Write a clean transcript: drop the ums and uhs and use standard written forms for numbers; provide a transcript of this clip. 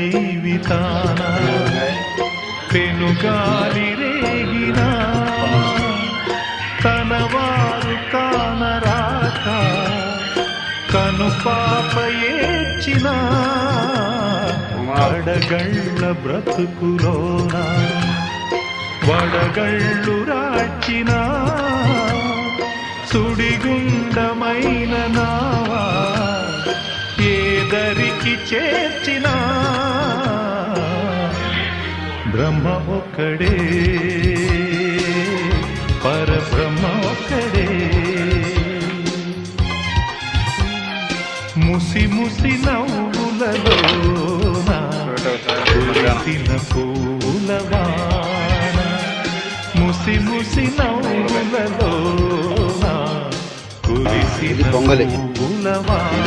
జీవితాన పెనుగాలి రేగినా తనవారు కానరాక కను పాప ఏడ్చిన అడగళ్ళ బ్రతుకులోన వడగళ్ళు రాచిన సుడిగుండమైన నావా ఏదరికి చేర్చిన బ్రహ్మ ఒక్కడే పరబ్రహ్మ ఒక్కడే ముసి ముసి నవ్వులలోన కురిసిన పూలవాన ముసి ముసి నవ్వులలోన కురిసిన పూలవాన